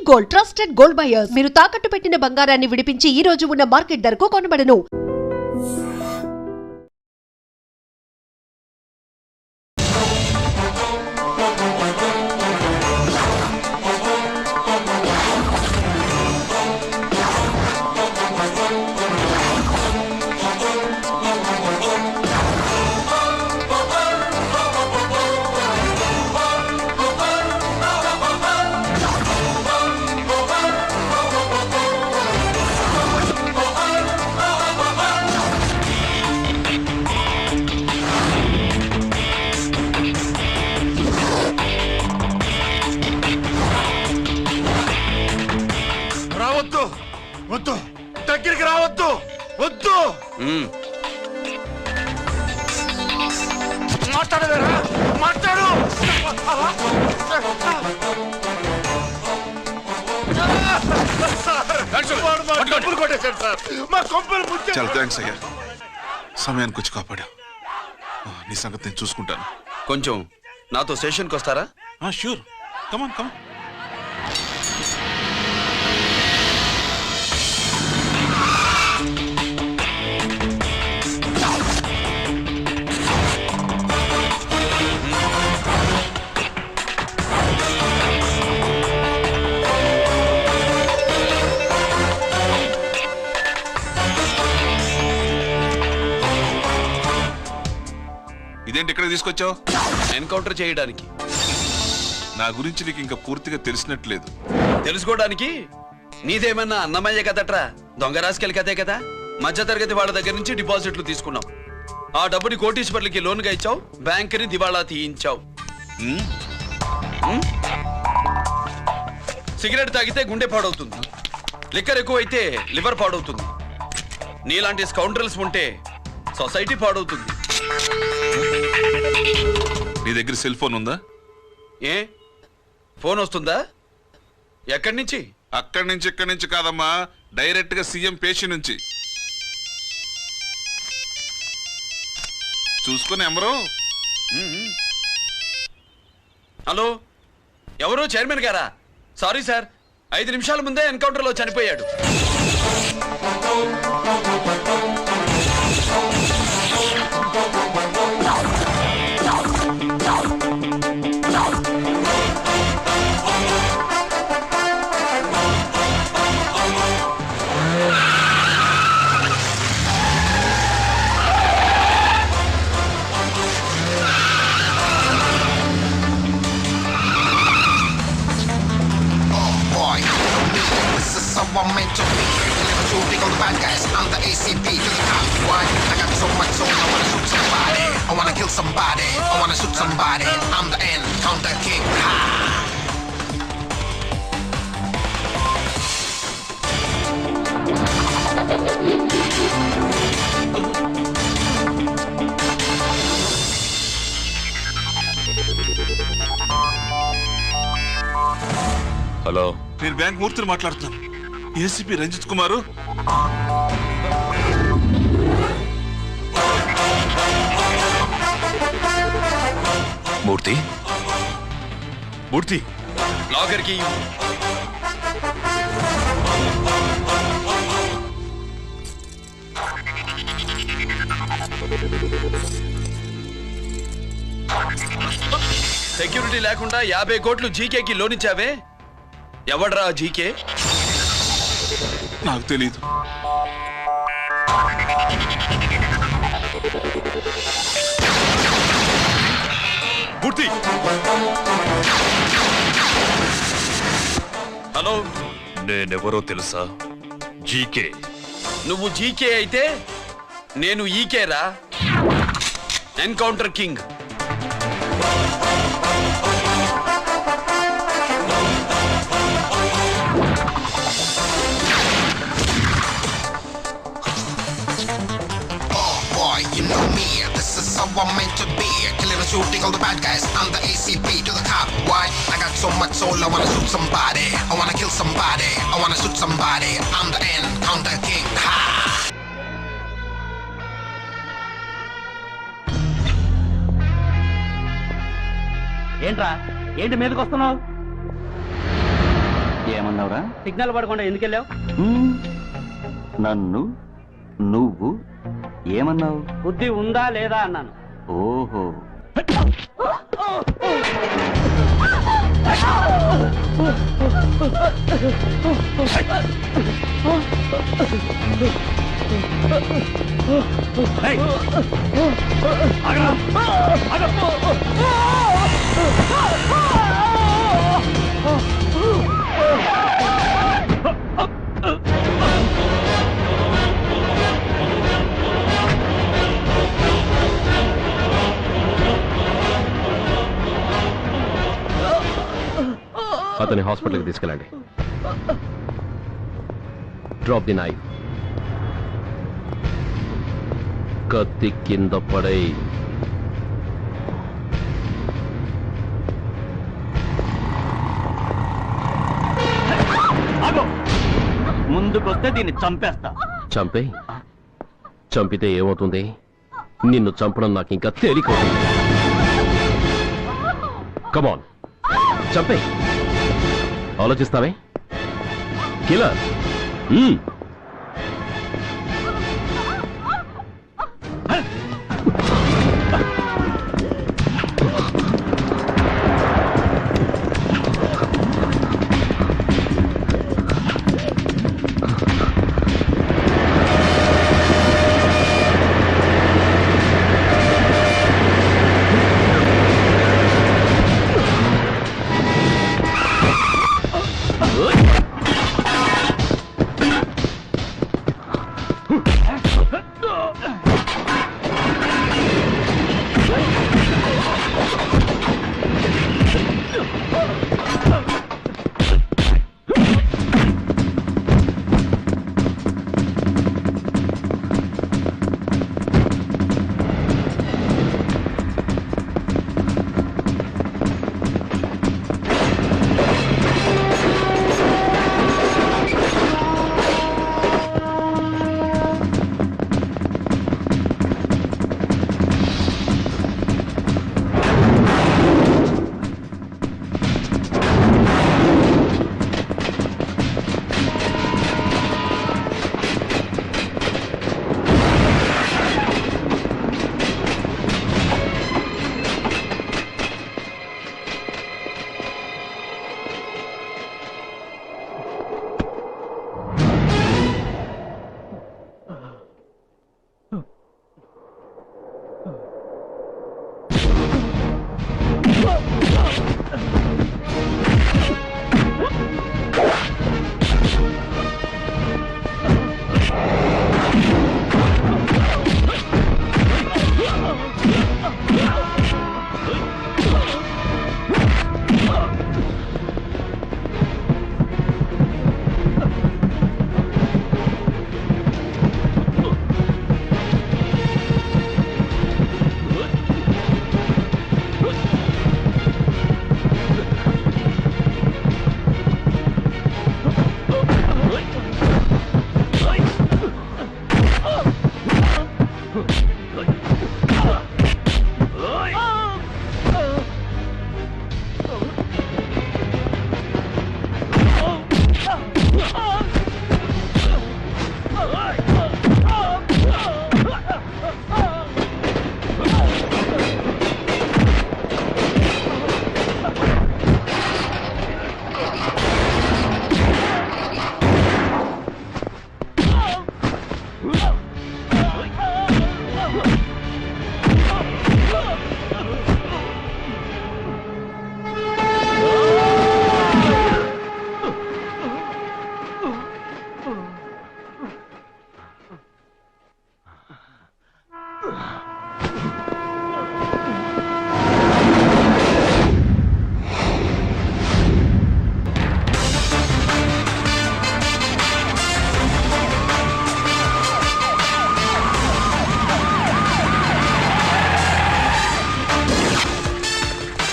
Gold, trusted gold buyers. మీరు తాకట్టు పెట్టిన బంగారాన్ని విడిపించి ఈ రోజు ఉన్న మార్కెట్ ధరకు కొనబడను. వద్దు, దగ్గరికి రావద్దు, వద్దు. మాట్లాడవేరా, మాట్లాడు. చాలా థ్యాంక్స్ అయ్యా, సమయానికి వచ్చి కాపాడా. నీ సంగతి నేను చూసుకుంటాను. కొంచెం నాతో స్టేషన్కి వస్తారా? షూర్, కమాన్ కమాన్. ఇదేంటి ఇక్కడ తీసుకొచ్చావు? ఎన్కౌంటర్ చేయడానికి. నా గురించి నీకు ఇంకా పూర్తిగా తెలిసినట్లేదు. తెలుసుకోవడానికి నీదేమన్నా అన్నమయ్య కదట్రా, దొంగ రాసుకెళ్ళి కదే కదా. మధ్య తరగతి వాళ్ళ దగ్గర నుంచి డిపాజిట్లు తీసుకున్నావు. ఆ డబ్బుని కోటీశ్వర్లకి లోన్గా ఇచ్చావు, బ్యాంకుని దివాళా తీయించావు. సిగరెట్ తాగితే గుండె పాడవుతుంది, లిక్కర్ ఎక్కువైతే లివర్ పాడవుతుంది. నీలాంటి స్కౌండ్రల్స్ ఉంటే సొసైటీ పాడవుతుంది. నీ దగ్గర సెల్ ఫోన్ ఉందా? ఏ ఫోన్ వస్తుందా? ఎక్కడి నుంచి? అక్కడి నుంచి ఇక్కడి నుంచి కాదమ్మా, డైరెక్ట్ గా సీఎం పేషి నుంచి. చూసుకుని ఎవరు? హలో, ఎవరు? చైర్మన్ గారా? సారీ సార్, 5 నిమిషాల ముందే ఎన్కౌంటర్లో చనిపోయాడు. I'm meant to be deliver to big on the bad guys. I'm the ACP to the top. Why? I got so much soul. I wanna shoot somebody. I wanna kill somebody. I wanna shoot somebody. I'm the end counter king. Ha! Hello, నేను bank మూర్తిని మాట్లాడుతున్నాను. ACP Ranjith కుమారు. మూర్తి, మూర్తి లాగర్కి security లేకుండా 50 కోట్లు జీకేకి loan ఇచ్చావే, ఎవడ్రా GK? నాకు తెలీదు. మూర్తి, hello, నేనెవరో తెలుసా? జీకే. నువ్వు జీకే అయితే నేను ఈకే రా, encounter king. I'm meant to be killing and shooting all the bad guys. I'm the ACP to the top. Why? I got so much soul. I wanna shoot somebody. I wanna kill somebody. I wanna shoot somebody. I'm the end counter king. Ha! ఏంట్రా, ఏంటి మీదకి వస్తున్నావు? ఏమన్నావు? వెళ్తున్నావురా? Signal పడకుండా ఎందుకు వెళ్ళావు? నన్ను నువ్వు ఏమన్నావు? బుద్ధి ఉందా లేదా అన్నాను. ఓహో, అతని హాస్పిటల్కి తీసుకెళ్ళండి. Drop the knife. కత్తి కింద పడై. ముందుకొస్తే దీన్ని చంపేస్తా. చంపే. చంపితే ఏమవుతుంది? నిన్ను చంపడం నాకు ఇంకా తేలికవుతుంది. కమాన్, చంపే. ఆలోచిస్తావే కిల్లర్.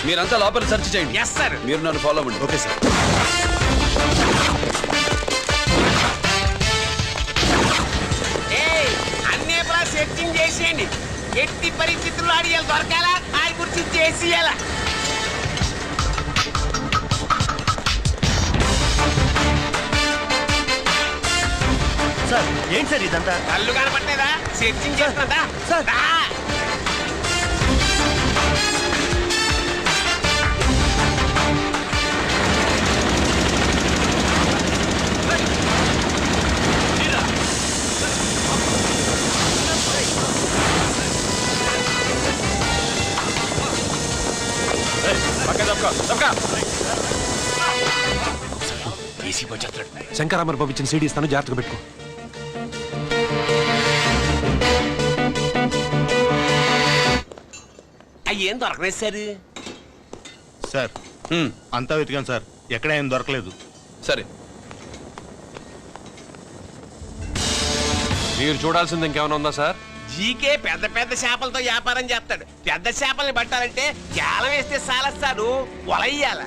మీరంతా లోపల సెర్చ్ చేయండి. Yes sir. మీరు నన్ను ఫాలో అవ్వండి. Okay sir. అన్నే సెట్టింగ్ చేసేయండి. ఎట్టి పరిస్థితుల్లో అడిగాలి దొరకాలా ఆయన గురించి చేసేయాల. ఏంటి సార్ ఇదంతా? కళ్ళు కనపట్టలేదా? సెర్చింగ్ చేస్తున్నా సార్. శంకరామర్ పంపించిన సీడీ ఇస్తాను, జాగ్రత్తగా పెట్టుకో. అయ్యేం దొరకలేదు సార్. సార్ అంతా వెతికాను సార్, ఎక్కడ ఏం దొరకలేదు. సరే, మీరు చూడాల్సింది ఇంకేమైనా ఉందా సార్? జీకే పెద్ద పెద్ద చేపలతో వ్యాపారం చేస్తాడు. పెద్ద చేపల్ని పట్టాలంటే జాలం వేస్తే సాలస్తాడు, వలయ్యాల.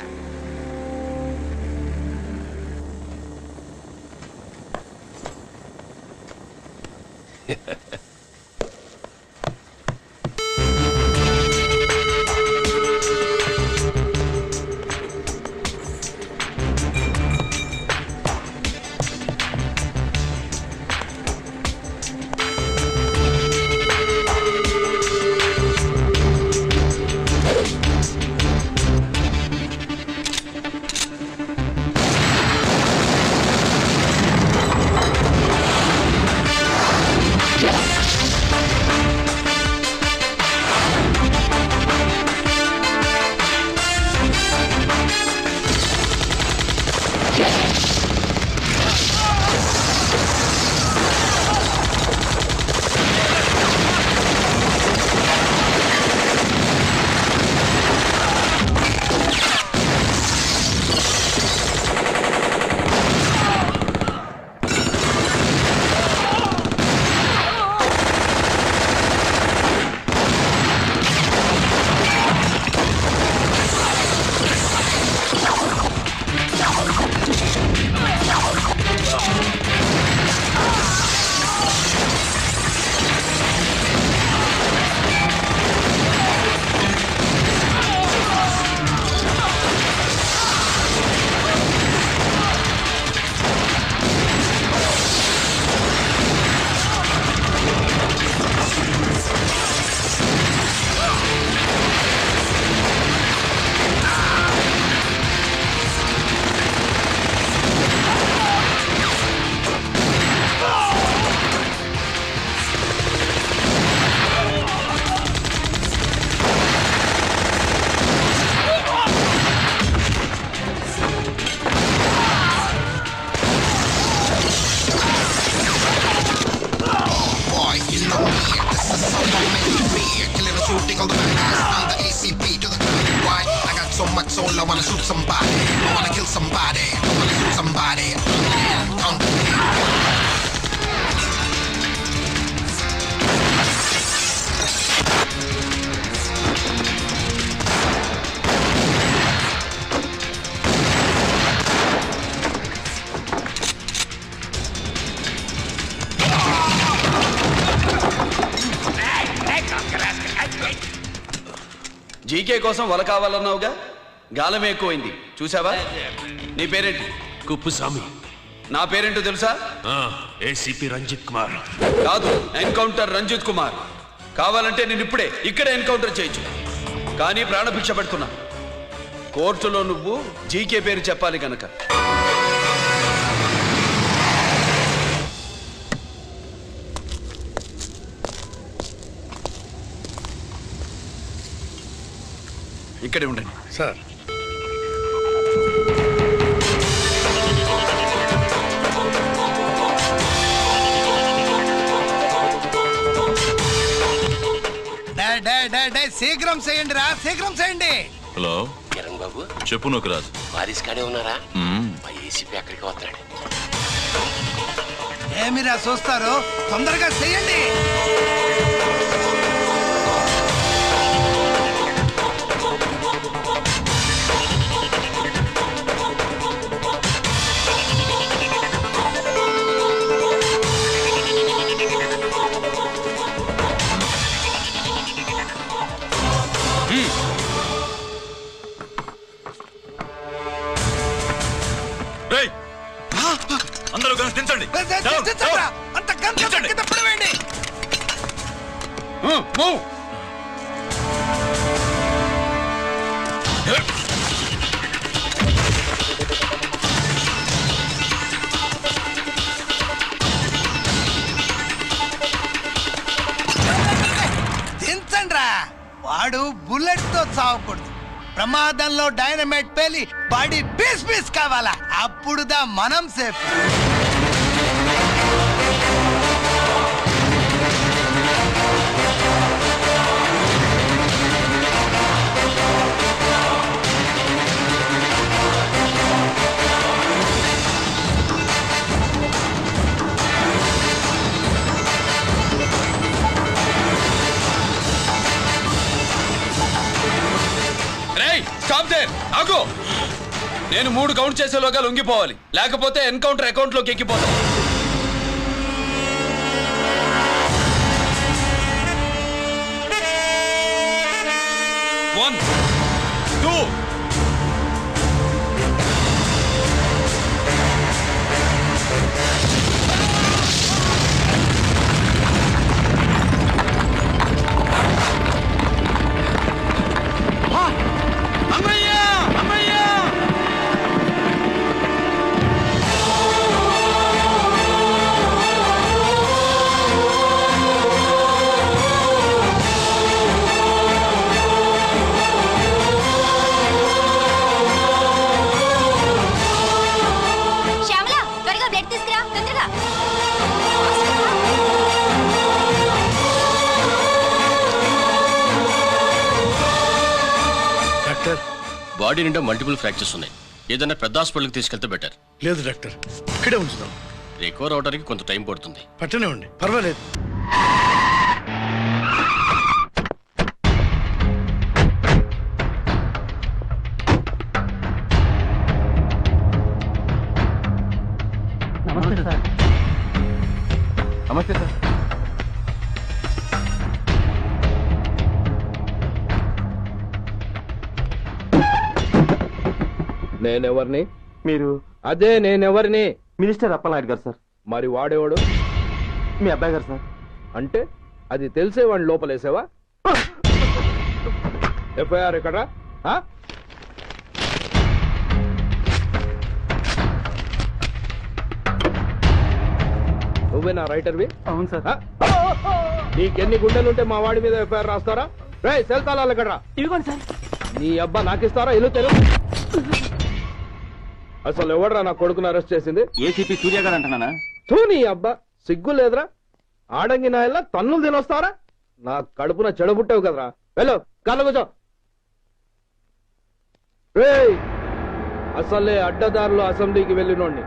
shooting all the bad guys. I'm the ACP to the top. Why? I got so much soul, I wanna shoot somebody. I wanna kill somebody. I wanna shoot somebody. GK కోసం వల కావాలన్నావుగా, గాలం ఎక్కువైంది చూసావా? నీ పేరేంటి? కుప్పుస్వామి. నా పేరేంటో తెలుసా? ఏసీపీ రంజిత్ కుమార్. కాదు, ఎన్కౌంటర్ రంజిత్ కుమార్. కావాలంటే నేను ఇప్పుడే ఇక్కడే ఎన్కౌంటర్ చేయొచ్చు, కానీ ప్రాణభిక్ష పెడుతున్నా. కోర్టులో నువ్వు జీకే పేరు చెప్పాలి గనక. ఇక్కడే ఉండండి సార్. శీఘ్రం చేయండి రా, శీఘ్రం చేయండి. హలో కిరణ్ బాబు, చెప్పు. నోకరాజు వారిస్ కాడే ఉన్నారా? మా ఏసీపీ ఎక్కడికి వస్తున్నాడు. ఏమిరా చూస్తారు, తొందరగా చేయండి. అందరూ కలిసి దించండి. అంత కంచె కింద పడవేయండి. దించండ్రా. వాడు బుల్లెట్ తో చావకూడదు. ప్రమాదంలో డైనమైట్ పేలి బాడీ పీస్ పీస్ కావాలా, అప్పుడుదా మనం సేఫ్. నేను 3 కౌంట్ చేసేలోగా లొంగిపోవాలి, లేకపోతే ఎన్కౌంటర్ అకౌంట్ లోకి ఎక్కిపోతాం. 1 2 బాడీ నిండా మల్టిపుల్ ఫ్రాక్చర్స్ ఉన్నాయి. ఏదైనా పెద్ద హాస్పిటల్కి తీసుకెళ్తే బెటర్. లేదు డాక్టర్, ఇక్కడే ఉంచుదాం. రికవర్ అవడానికి కొంత టైం పడుతుంది. పట్టనే ఉండి, పర్వాలేదు. నమస్తే సార్. నమస్తే సార్. నేనెవరిని? మీరు? అదే నేనెవరిని? మినిస్టర్ అప్పలనాయుడు గారు సార్. మరి వాడేవాడు? మీ అబ్బాయి గారు సార్. అంటే అది తెలిసేవాడిని లోపలేసావా? ఎఫ్ఐఆర్ ఎక్కడ? నువ్వేనా రైటర్వి? అవును సార్. నీకెన్ని గుండెలుంటే మా వాడి మీద ఎఫ్ఐఆర్ రాస్తారా? రే సెల్ తాళాలు ఎక్కడరా? ఇదిగోండి సార్. నీ అబ్బా నాకిస్తారా? ఇల్లు తెలుగు. అసలు ఎవడరా నా కొడుకుని అరెస్ట్ చేసింది? ఏసీపీ సూర్య గారు అంటున్నానా? నీ అబ్బా సిగ్గు లేదురా? ఆడంగి నాయల్లా తన్నులు తినొస్తారా? నా కడుపున చెడబుట్టావు కదరా. వెళ్ళు కళ్ళు కూర్చో. అసలే అడ్డదారులు అసెంబ్లీకి వెళ్ళినోడిని.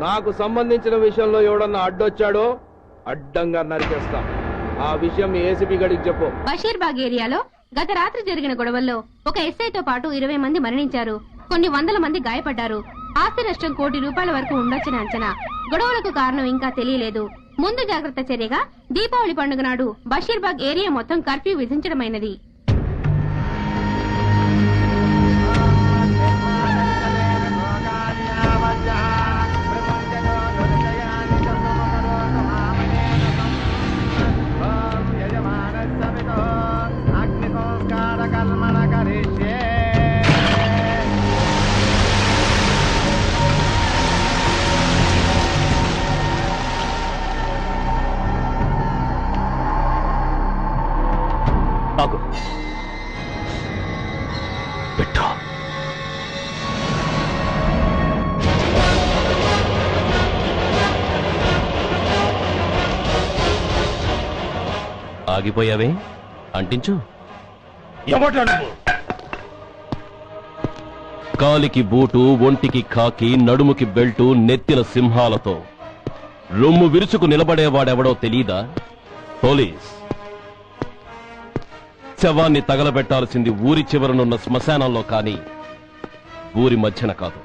నాకు సంబంధించిన విషయంలో ఎవడన్నా అడ్డొచ్చాడో అడ్డంగా నరికేస్తా. ఆ విషయం ఏసీపీ గడికి చెప్పు. బషీర్బాగ్ ఏరియాలో గత రాత్రి జరిగిన గొడవల్లో ఒక ఎస్ఐతో పాటు 20 మంది మరణించారు. కొన్ని వందల మంది గాయపడ్డారు. ఆస్తి నష్టం ₹1 కోటి వరకు ఉండొచ్చని అంచనా. గొడవలకు కారణం ఇంకా తెలియలేదు. ముందు జాగ్రత్త చర్యగా దీపావళి పండుగ నాడు బషీర్బాగ్ ఏరియా మొత్తం కర్ఫ్యూ విధించడమైనది. ఆగిపోయావే, అంటించు. కాలికి బూటు, ఒంటికి కాకి, నడుముకి బెల్టు, నెత్తిన సింహాలతో రొమ్ము విరుచుకు నిలబడేవాడెవడో తెలీదా? పోలీస్. శవాన్ని తగలబెట్టాల్సింది ఊరి చివరనున్న శ్మశానంలో కానీ ఊరి మధ్యన కాదు.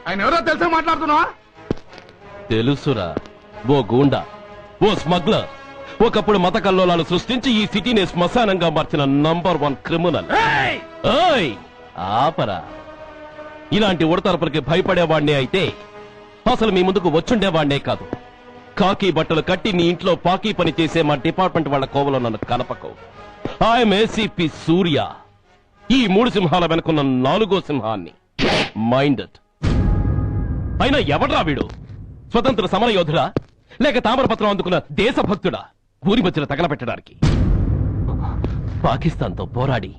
ఆయన ఎవరో తెలుసా మాట్లాడుతున్నావా? తెలుసురా. ఓ గూండా, ఓ స్మగ్లర్, ఒకప్పుడు మత కల్లోలాలు సృష్టించి ఈ సిటీని శ్మశానంగా మార్చిన నంబర్ 1 క్రిమినల్. ఆపరా. ఇలాంటి ఉడతరపులకి భయపడేవాడినే అయితే అసలు మీ ముందుకు వచ్చుండేవాడినే కాదు. కాకి బట్టలు కట్టి నీ ఇంట్లో పాకీ పని చేసే మా డిపార్ట్మెంట్ వాళ్ళ కోవలో నన్ను కలపకు. ఐఎమ్ ఏసీపీ సూర్య, ఈ 3 సింహాల వెనుకున్న 4వ సింహాన్ని. మైండెడ్. అయినా ఎవడ్రా వీడు? స్వతంత్ర సమర యోధుడా లేక తామరపత్రం అందుకున్న దేశభక్తుడా ఊరి మధ్యలో తగలబెట్టడానికి? పాకిస్తాన్తో పోరాడి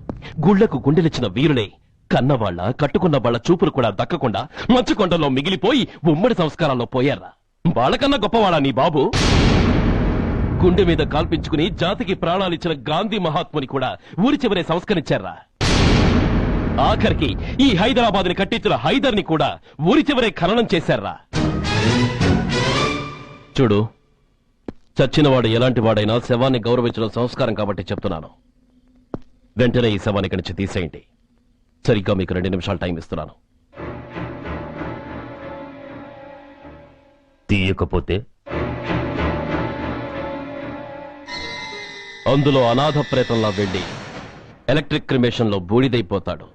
గుళ్లకు గుండెలిచ్చిన వీరులే కన్నవాళ్ల కట్టుకున్న వాళ్ల చూపులు కూడా దక్కకుండా మంచుకొండలో మిగిలిపోయి ఉమ్మడి సంస్కారాల్లో పోయారా? వాళ్ళకన్నా గొప్పవాడా నీ బాబు? గుండె మీద కాల్పించుకుని జాతికి ప్రాణాలిచ్చిన గాంధీ మహాత్ముని కూడా ఊరి చివరే సంస్కరించారా? ఆఖరికి ఈ హైదరాబాద్ ని కట్టించిన హైదర్ ని కూడా ఊరి చివరే ఖననం చేశారా? చూడు, చచ్చినవాడు ఎలాంటి వాడైనా శవాన్ని గౌరవించడం సంస్కారం కాబట్టి చెప్తున్నాను. వెంటనే ఈ శవాన్ని ఇక్కడి నుంచి తీసేయండి. సరిగ్గా మీకు 2 నిమిషాలు టైం ఇస్తున్నాను. తీయకపోతే అందులో అనాథ ప్రేతంలా వెళ్లి ఎలక్ట్రిక్ క్రిమేషన్ లో బూడిదైపోతాడు.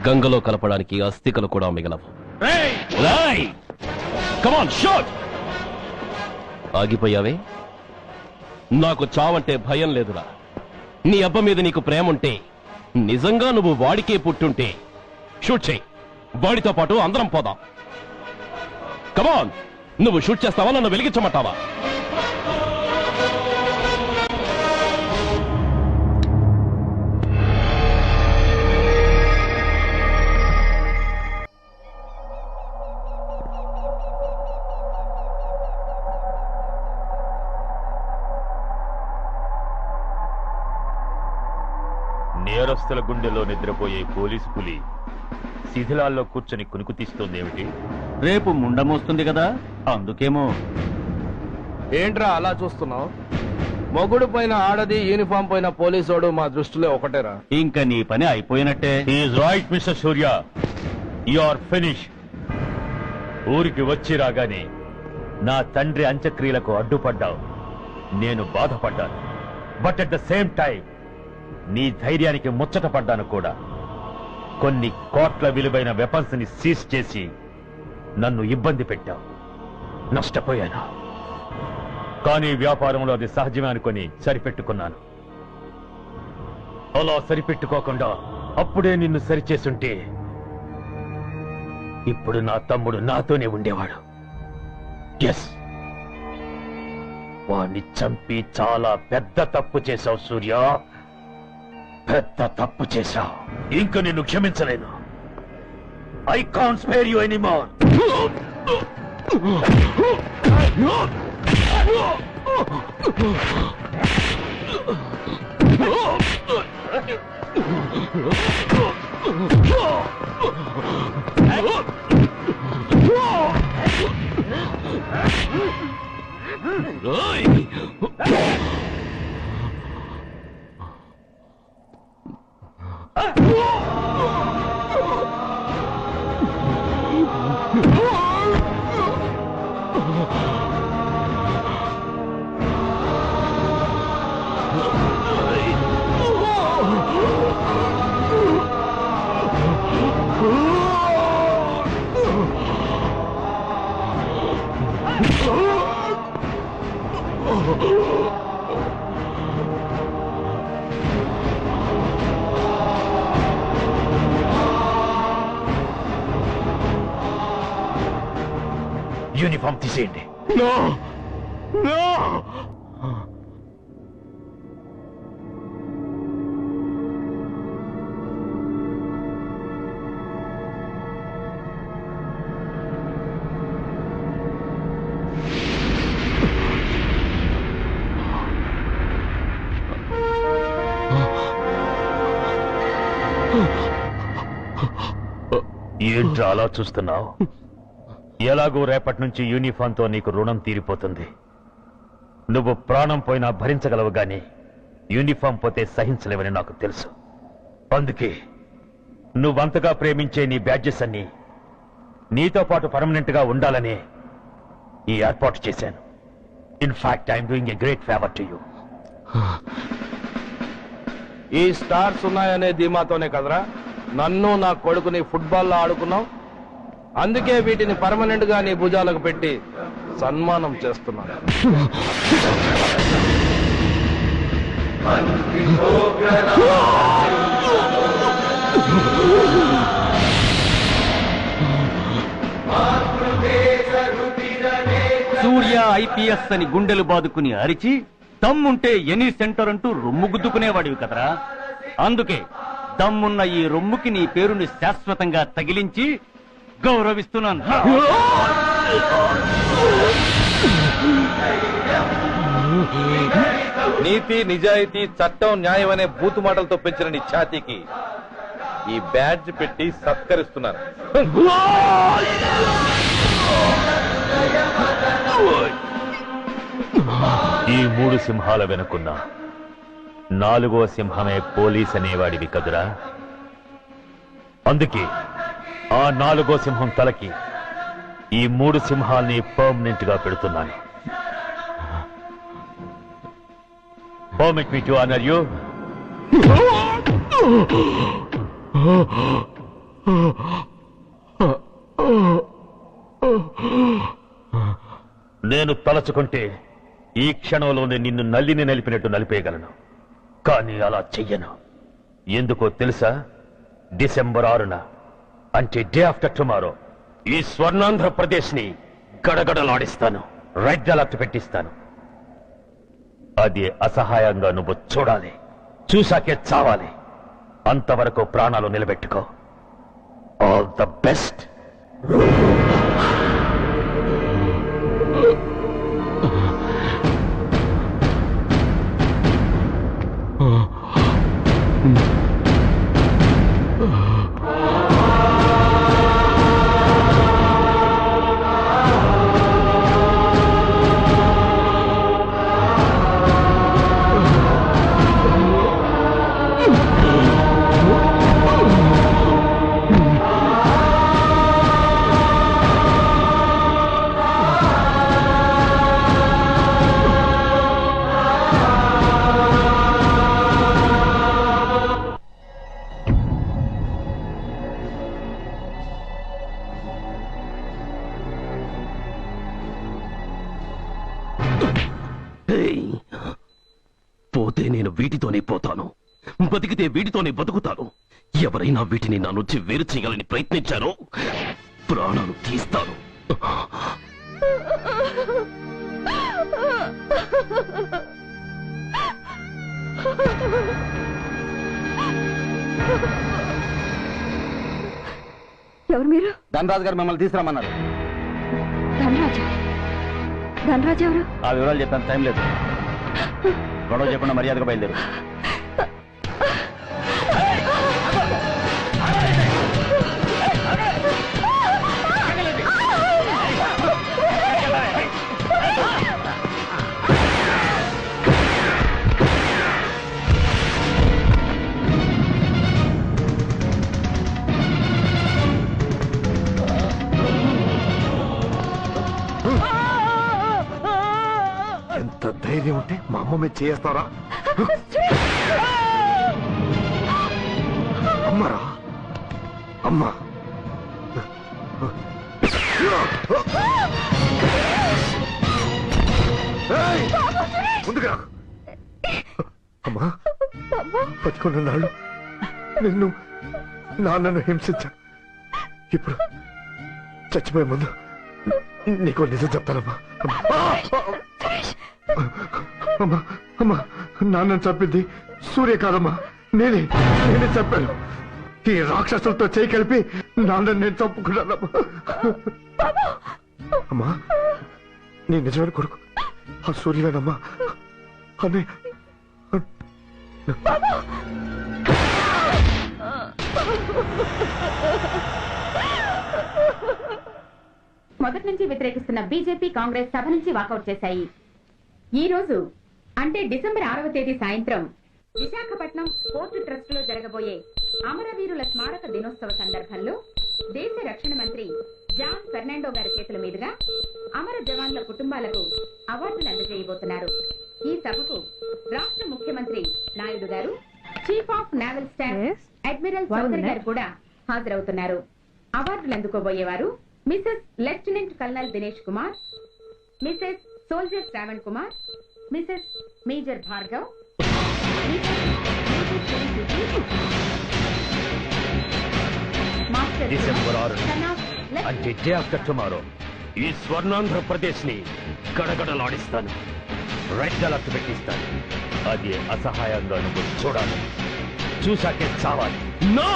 గంగలో కలపడానికి అస్థికలు కూడా మిగలవు. కమాన్ షాట్! ఆగిపోయావే? నాకు చావంటే భయం లేదురా. నీ అబ్బ మీద నీకు ప్రేమ ఉంటే, నిజంగా నువ్వు వాడికే పుట్టుంటే షూట్ చేయి. వాడితో పాటు అందరం పోదాం. కమాన్! నువ్వు షూట్ చేస్తావా, నన్ను వెలిగించమంటావా? నేరస్తుల గుండెలో నిద్రపోయే పోలీసు పులి శిథిలాల్లో కూర్చొని కునుకు తీస్తోందేమిటి? రేపు ముండమోస్తుంది కదా, అందుకేమో. ఏంట్రా అలా చూస్తున్నావు? మొగుడు పైన ఆడది, యూనిఫామ్ పైన పోలీసోడు మా దృష్టిలో ఒకటేరా. ఇంకా నీ పని అయిపోయినట్టే. Is right mister Surya, you are finish. ఊరికి వచ్చి రాగానే నా తండ్రి అంత్యక్రియలకు అడ్డుపడ్డావు. నేను బాధపడ్డాను. But at the same time నీ ధైర్యానికి ముచ్చట పడ్డాను కూడా. కొన్ని కోట్ల విలువైన వెపన్స్ ని సీజ్ చేసి నన్ను ఇబ్బంది పెట్టావు. నష్టపోయాను. కానీ వ్యాపారంలో అది సహజమే అనుకుని సరిపెట్టుకున్నాను. అలా సరిపెట్టుకోకుండా అప్పుడే నిన్ను సరిచేస్తుంటే ఇప్పుడు నా తమ్ముడు నాతోనే ఉండేవాడు. ఎస్, వాణ్ణి చంపి చాలా పెద్ద తప్పు చేశావు సూర్య. పెద్ద తప్పు చేశావు. ఇంక నిన్ను క్షమించలేను. I can't spare you anymore. Uniform తీసేయండి. ఏంట్రా అలా చూస్తున్నావు? ఎలాగో రేపటి నుంచి యూనిఫామ్తో నీకు రుణం తీరిపోతుంది. నువ్వు ప్రాణం పోయినా భరించగలవు గాని యూనిఫామ్ పోతే సహించలేవని నాకు తెలుసు. అందుకే నువ్వంతగా ప్రేమించే నీ బ్యాడ్జెస్ అన్ని నీతో పాటు పర్మనెంట్ గా ఉండాలని ఈ ఏర్పాటు చేశాను. In fact I'm doing a great favour to you. ఈ స్టార్స్ ఉన్నాయనే ధీమాతోనే కదరా నన్ను నా కొడుకుని ఫుట్బాల్లో ఆడుకున్నావు. అందుకే వీటిని పర్మనెంట్ గా నీ భుజాలకు పెట్టి సన్మానం చేస్తున్నాను. సూర్య IPS అని గుండెలు బాదుకుని అరిచి దమ్ముంటే ఎనీ సెంటర్ అంటూ రొమ్ము గుద్దుకునేవాడివి కదరా. అందుకే దమ్మున్న ఈ రొమ్ముకి నీ పేరుని శాశ్వతంగా తగిలించి గౌరవిస్తున్నాను. నీతి, నిజాయితీ, చట్టం, న్యాయం అనే బూతు మాటలతో పెంచిన నీ ఛాతీకి ఈ బ్యాడ్జ్ పెట్టి సత్కరిస్తున్నాను. ఈ 3 సింహాల వెనుకున్న 4వ సింహమే పోలీస్ అనేవాడివి కదురా. అందుకే ఆ 4వ సింహం తలకి ఈ 3 సింహాల్ని పర్మనెంట్ గా పెడుతున్నాను. Permit me to honor you. నేను తలచుకుంటే ఈ క్షణంలోనే నిన్ను నల్లిని నలిపినట్టు నలిపేయగలను. కానీ అలా చెయ్యను. ఎందుకో తెలుసా? డిసెంబర్ 6న అంటే డే ఆఫ్టర్ టుమారో ఈ స్వర్ణాంధ్రప్రదేశ్ ని గడగడలాడిస్తాను. రెడ్ అలర్ట్ పెట్టిస్తాను. అది అసహాయంగా నువ్వు చూడాలి. చూశాకే చావాలి. అంతవరకు ప్రాణాలు నిలబెట్టుకో. All the best. పోతే నేను వీటితోనే పోతాను, బతికితే వీటితోనే బతుకుతాను. ఎవరైనా వీటిని నా నుంచి వేరు చేయాలని ప్రయత్నించారో ప్రాణాలు తీస్తాను. ఎవరు మీరు? ధనరాజు గారు మిమ్మల్ని తీసుకురమ్మన్నారు. ధనరాజు? ధనరాజు ఎవరు? ఆ వివరాలు చెప్పాను, టైం లేదు. గొడవ చెప్పకుండా మర్యాదగా బయలుదేరు. ఎంత ధైర్యం ఉంటే మా అమ్మ మీద చేస్తారా? అమ్మరా అమ్మ, ముందుగా అమ్మా, 11 నాళ్ళు నిన్ను నాన్నను హింసించాను. ఇప్పుడు చచ్చిపోయే ముందు నీకు నిజం చెప్తానమ్మా. అమ్మా అమ్మా, నాన్నను చంపింది సూర్య కాదమ్మా, నేనే చెప్పాను. ఈ రాక్షసులతో చేయి కలిపి నాన్నను నేను చంపుకున్నానమ్మా. అమ్మా, నీ నిజమైన కొడుకు ఆ సూర్యవేనమ్మా. అనే మొదటి నుంచి వ్యతిరేకిస్తున్న బీజేపీ, కాంగ్రెస్ సభ నుంచి వాకౌట్ చేశాయి. ఈ రోజు అంటే డిసెంబర్ 6వ తేదీ సాయంత్రం విశాఖపట్నం పోర్టు ట్రస్ట్ లో జరగబోయే అమరవీరుల స్మారక దినోత్సవ సందర్భంలో దేశ రక్షణ మంత్రి జాన్ ఫెర్నాండో గారి చేతుల మీదుగా అమర జవాన్ల కుటుంబాలకు అవార్డులు అందజేయబోతున్నారు. ఈ సభకు రాష్ట్ర ముఖ్యమంత్రి Naidu garu, chief of naval staff admiral Chaudhary garu కూడా హాజరవుతున్నారు. అవార్డులు అందుకోబోయేవారు Mrs lieutenant colonel Dinesh Kumar, Mrs soldier Shravan Kumar, Mrs major Bhargav, December 6 అంటే డే ఆఫ్టర్ టుమారో ఈ స్వర్ణాంధ్రప్రదేశ్ ని గడగడలాడిస్తాను. రెడ్ అలర్ట్ పెట్టిస్తాను. అది అసహాయంగా నువ్వు చూడాలి. చూసాకే చావాలి. నో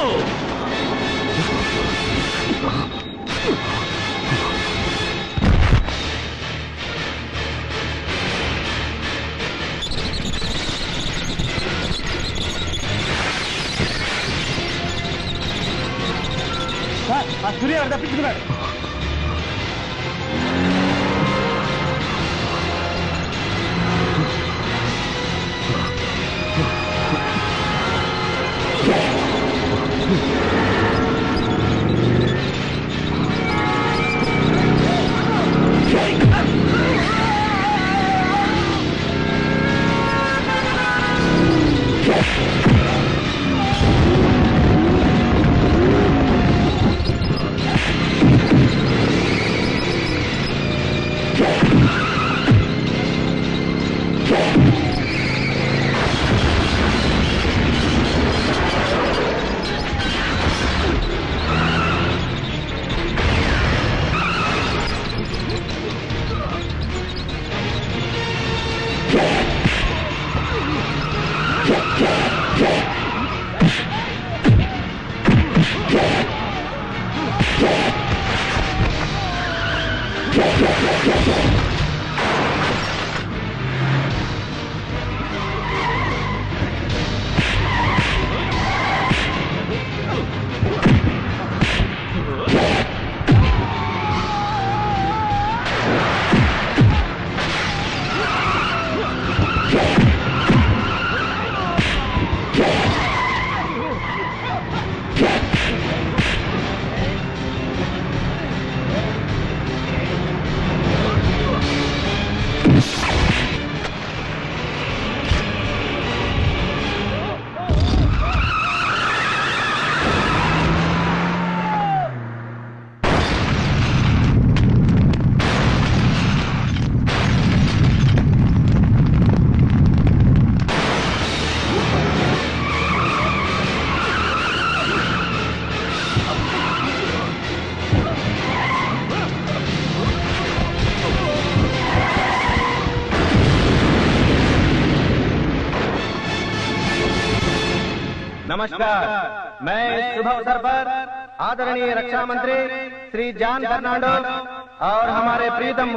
సూర్య తప్పించుకున్నాడు. नमस्कार, मैं इस शुभ अवसर पर आदरणीय रक्षा मंत्री श्री जॉन फर्नांडो और हमारे प्रीतम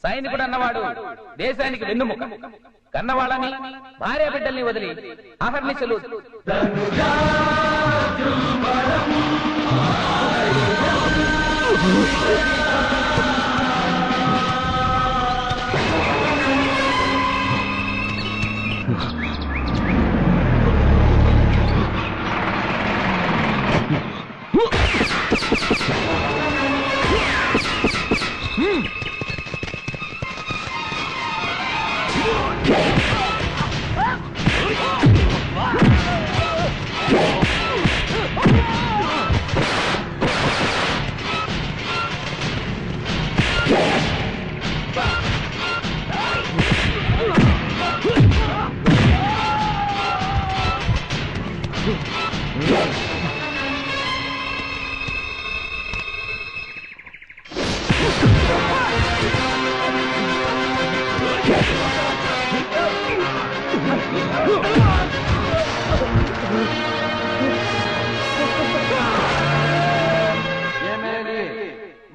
సైనికుడు అన్నవాడు దేశానికి వెన్నుముక. కన్నవాళ్ళని భార్య బిడ్డల్ని వదిలి అహర్నిశలు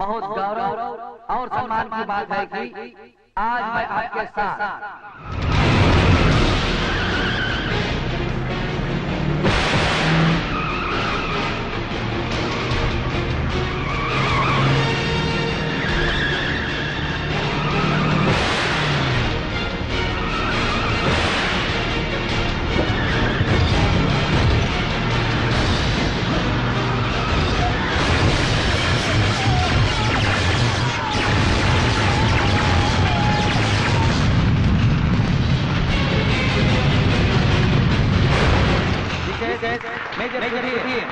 बहुत गौरव और सम्मान की बात है कि आज मैं आपके साथ टीम।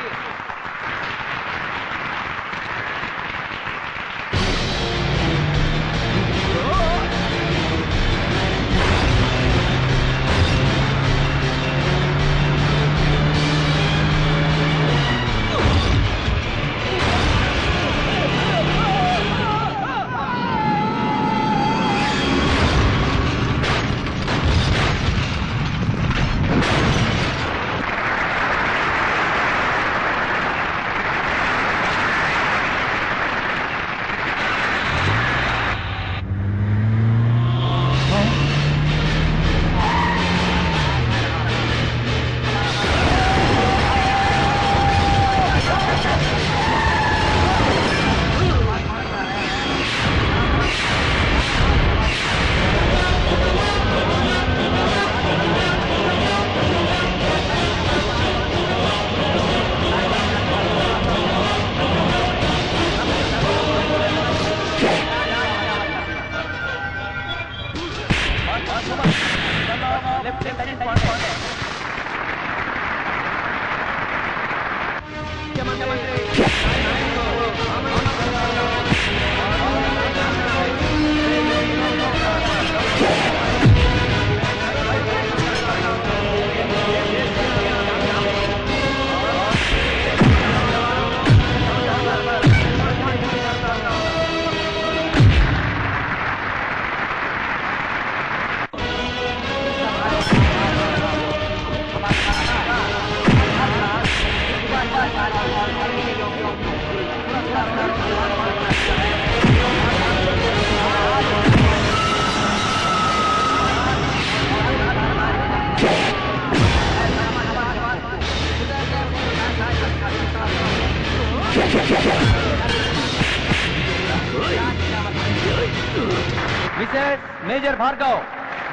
मिसेस मेजर भार्गव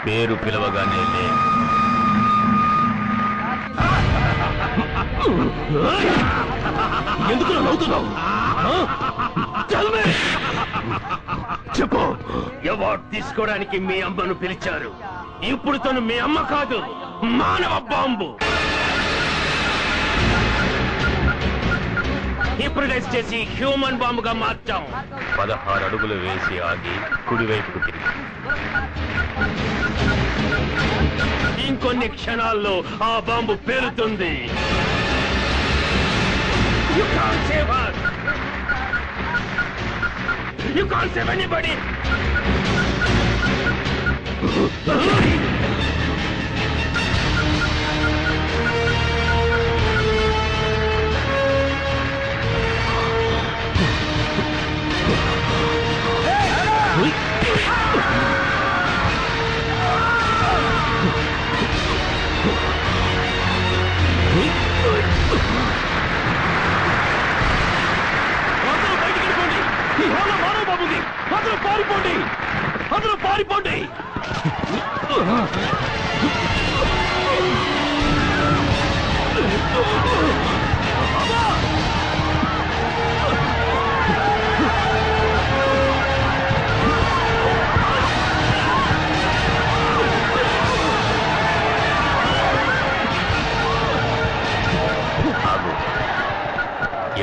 పేరు పిలవగానే లే. ఎందుకు నవ్వుతున్నావు? చెప్పు. అవార్డు తీసుకోవడానికి మీ అమ్మను పిలిచారు. ఇప్పుడు తను మీ అమ్మ కాదు, మానవ బాంబు. హిప్నటైజ్ చేసి హ్యూమన్ బాంబుగా మార్చాం. 16 అడుగులు వేసి ఆగి కుడివైపుకు తిరిగి ఇంకొన్ని క్షణాల్లో ఆ bomb పేలుతుంది. You can't save her. You can't save anybody. అందరూ పారిపోండి, అందరూ పారిపోండి.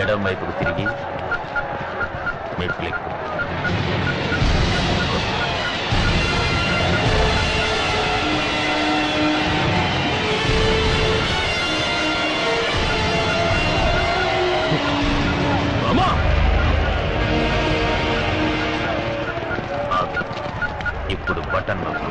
ఎడం వైపుకు తిరిగి మెట్లెక్కు. ఇప్పుడు బటన్ నొక్కు.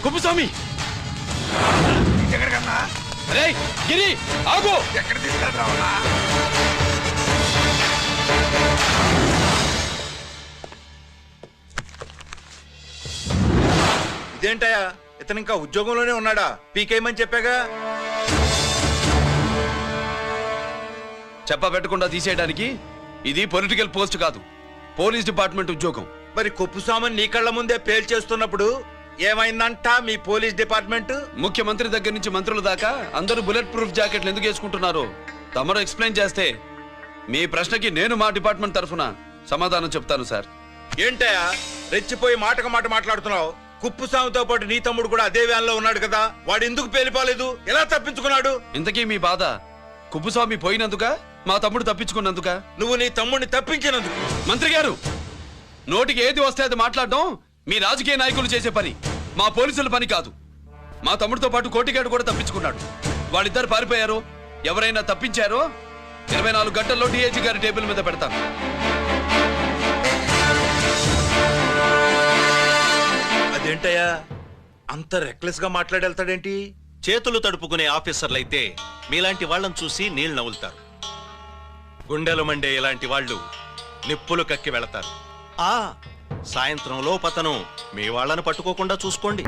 కుప్పస్వామి ఎక్కడికన్నా అరే గిరి ఆగు. ఎక్కడ తీసుకెళ్తావన్నా? ఇదేంటయ్యా, ఇతను ఇంకా ఉద్యోగంలోనే ఉన్నాడా? పీకేయమని చెప్పాగా. చెప్ప పెట్టకుండా తీసేయడానికి ఇది పొలిటికల్ పోస్ట్ కాదు, పోలీస్ డిపార్ట్మెంట్ ఉద్యోగం. మరి కుప్పుస్వామిని నీ కళ్ళ ముందే పేల్చేస్తున్నప్పుడు ఏమైందంట మీ పోలీస్ డిపార్ట్మెంట్? ముఖ్యమంత్రి దగ్గర నుంచి మంత్రుల దాకా అందరూ బుల్లెట్ ప్రూఫ్ జాకెట్లు ఎందుకు వేసుకుంటున్నారు తమరు ఎక్స్ప్లెయిన్ చేస్తే మీ ప్రశ్నకి నేను మా డిపార్ట్మెంట్ తరఫున సమాధానం చెప్తాను సార్. ఏంటయ్యా రెచ్చిపోయి మాటకు మాట మాట్లాడుతున్నావు? కుప్పుస్వామితో పాటు నీ తమ్ముడు కూడా అదే వ్యాన్ లో ఉన్నాడు కదా, వాడు ఎందుకు పేలిపోలేదు? ఎలా తప్పించుకున్నాడు? ఇంతకీ మీ బాధ కుప్పుస్వామి పోయినందుక, మా తమ్ముడు తప్పించుకున్నందుక? నువ్వు నీ తమ్ముడిని తప్పించినందుకు. మంత్రి గారు, నోటికి ఏది వస్తే అది మాట్లాడడం మీ రాజకీయ నాయకులు చేసే పని, మా పోలీసుల పని కాదు. మా తమ్ముడితో పాటు కోటిగాడు కూడా తప్పించుకున్నాడు. వాళ్ళిద్దరు పారిపోయారు. ఎవరైనా తప్పించారో 24 గంటల్లో డిఐజీ గారి టేబుల్ మీద పెడతాను. అదేంటయ్యా అంత రెక్లెస్ గా మాట్లాడేళ్తాడేంటి? చేతులు తడుపుకునే ఆఫీసర్లైతే మీలాంటి వాళ్ళని చూసి నీళ్ళు నవ్వులుతారు. గుండెలు మండే ఇలాంటి వాళ్ళు నిప్పులు కక్కి వెళతారు. సాయంత్రం లోపతను మీ వాళ్ళను పట్టుకోకుండా చూసుకోండి.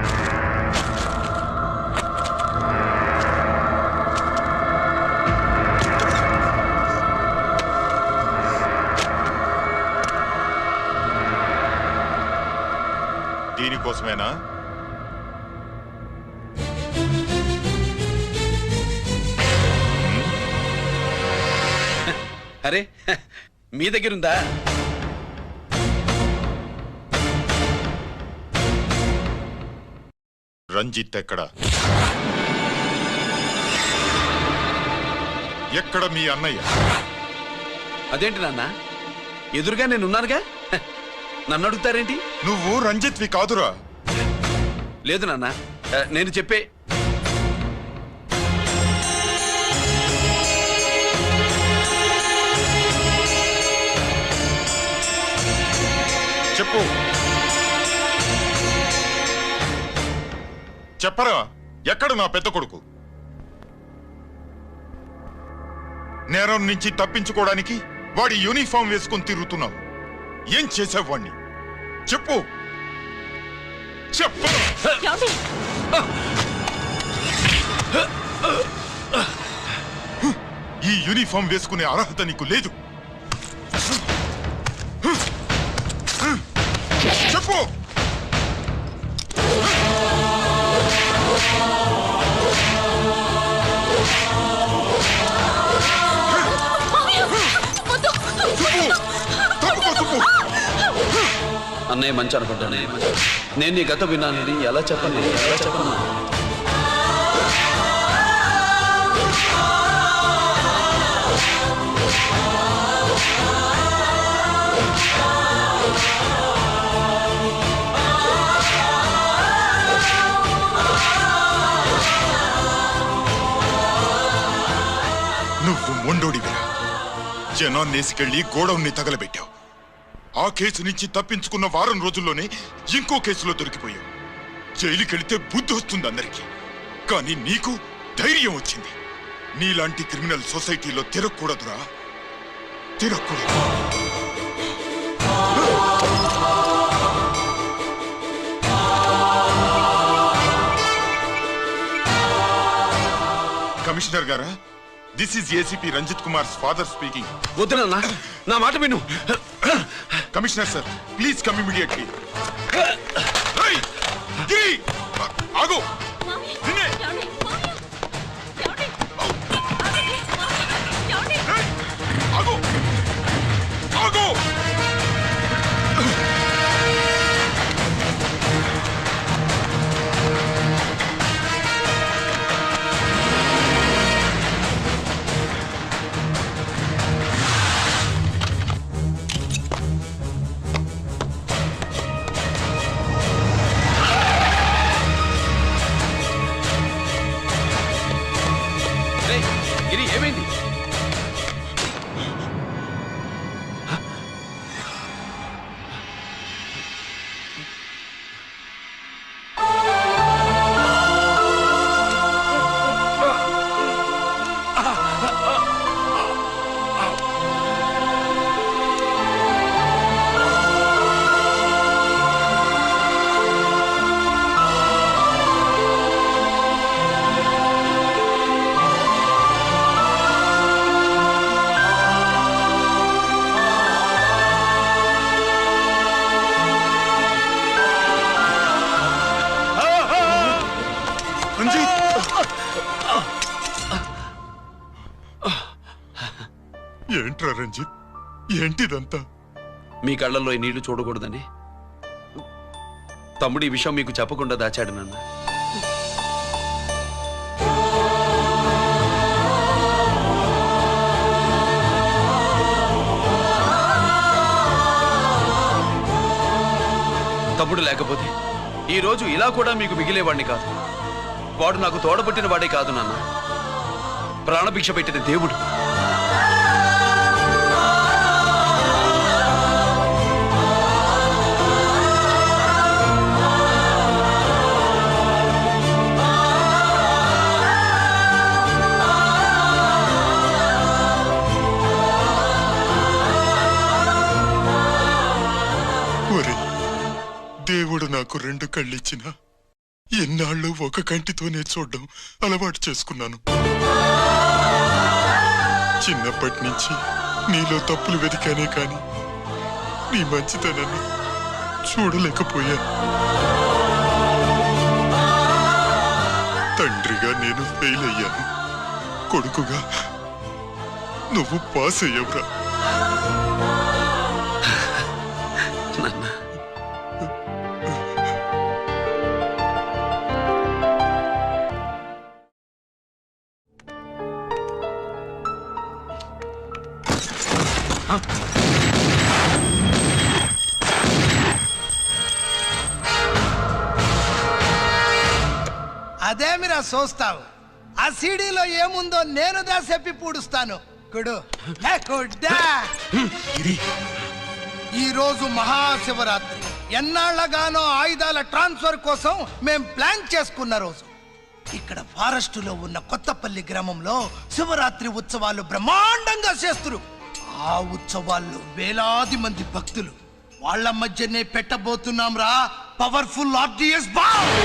దీనికోసమేనా? అరే మీ దగ్గరుందా? రంజిత్ ఎక్కడ? ఎక్కడ మీ అన్నయ్య? అదేంటి నాన్న, ఎదురుగా నేనున్నానుగా, నన్ను అడుగుతారేంటి? నువ్వు రంజిత్వి కాదురా. లేదు నాన్న, నేను చెప్పే చెప్పు. చెప్పరా, ఎక్కడ నా పెద్ద కొడుకు? నేరం నుంచి తప్పించుకోవడానికి వాడి యూనిఫామ్ వేసుకుని తిరుగుతున్నావు. ఏం చేసావు వాణ్ణి? చెప్పు చెప్పు. ఈ యూనిఫామ్ వేసుకునే అర్హత నీకు లేదు. చెప్పు. అన్నయ్య మంచి అనుకుంటానే. నేను నీ గత విన్నానని ఎలా చెప్పను? నువ్వు మొండోడివిరా. జనాన్నేసుకెళ్లి గోడౌన్ని తగలబెట్టావు. ఆ కేసు నుంచి తప్పించుకున్న వారం రోజుల్లోనే ఇంకో కేసులో దొరికిపోయావు. జైలుకెళ్తే బుద్ధి వస్తుంది అందరికీ, కానీ నీకు ధైర్యం వచ్చింది. నీలాంటి క్రిమినల్ సొసైటీలో తిరగకూడదురా, తిరగకూడదు. కమిషనర్ గారా, this is ACP Ranjit Kumar father speaking. వద్దునన్నా, నా మాట విను. Commissioner sir, please come immediately. ఆగు. ఆగు. ఆగు. గిరి, ఏమైంది? రంజిత్ ఏంటిదంతా? మీ కళ్ళల్లో ఈ నీళ్లు చూడకూడదని తమ్ముడు ఈ విషయం మీకు చెప్పకుండా దాచాడు నాన్న. తమ్ముడు లేకపోతే ఈ రోజు ఇలా కూడా మీకు మిగిలేవాడిని కాదు. వాడు నాకు తోడబుట్టిన వాడే కాదు నాన్న, ప్రాణభిక్ష పెట్టిన దేవుడు. దేవుడు నాకు 2 కళ్ళిచ్చిన ఎన్నాళ్ళు ఒక కంటితోనే చూడడం అలవాటు చేసుకున్నాను. చిన్నప్పటి నుంచి నీలో తప్పులు వెతికానే కాని నీ మంచితనాన్ని చూడలేకపోయా. తండ్రిగా నేను ఫెయిల్ అయ్యాను, కొడుకుగా నువ్వు పాస్ అయ్యవురా. అదేమిరా చూస్తావు? ఆ సీడీలో ఏముందో నేను దాసెప్పి పూడుస్తాను. కుడు కుడ్డా. ఈ రోజు మహాశివరాత్రి. ఎన్నాళ్లగానో ఆయుధాల ట్రాన్స్ఫర్ కోసం మేం ప్లాన్ చేసుకున్న రోజు. ఇక్కడ ఫారెస్ట్ లో ఉన్న కొత్తపల్లి గ్రామంలో శివరాత్రి ఉత్సవాలు బ్రహ్మాండంగా చేస్తున్నారు. ఆ ఉత్సవాల్లో వేలాది మంది భక్తులు. వాళ్ళ మధ్యనే పెట్టబోతున్నాం రా పవర్ఫుల్ ఆర్డిఎస్ బాంబ్.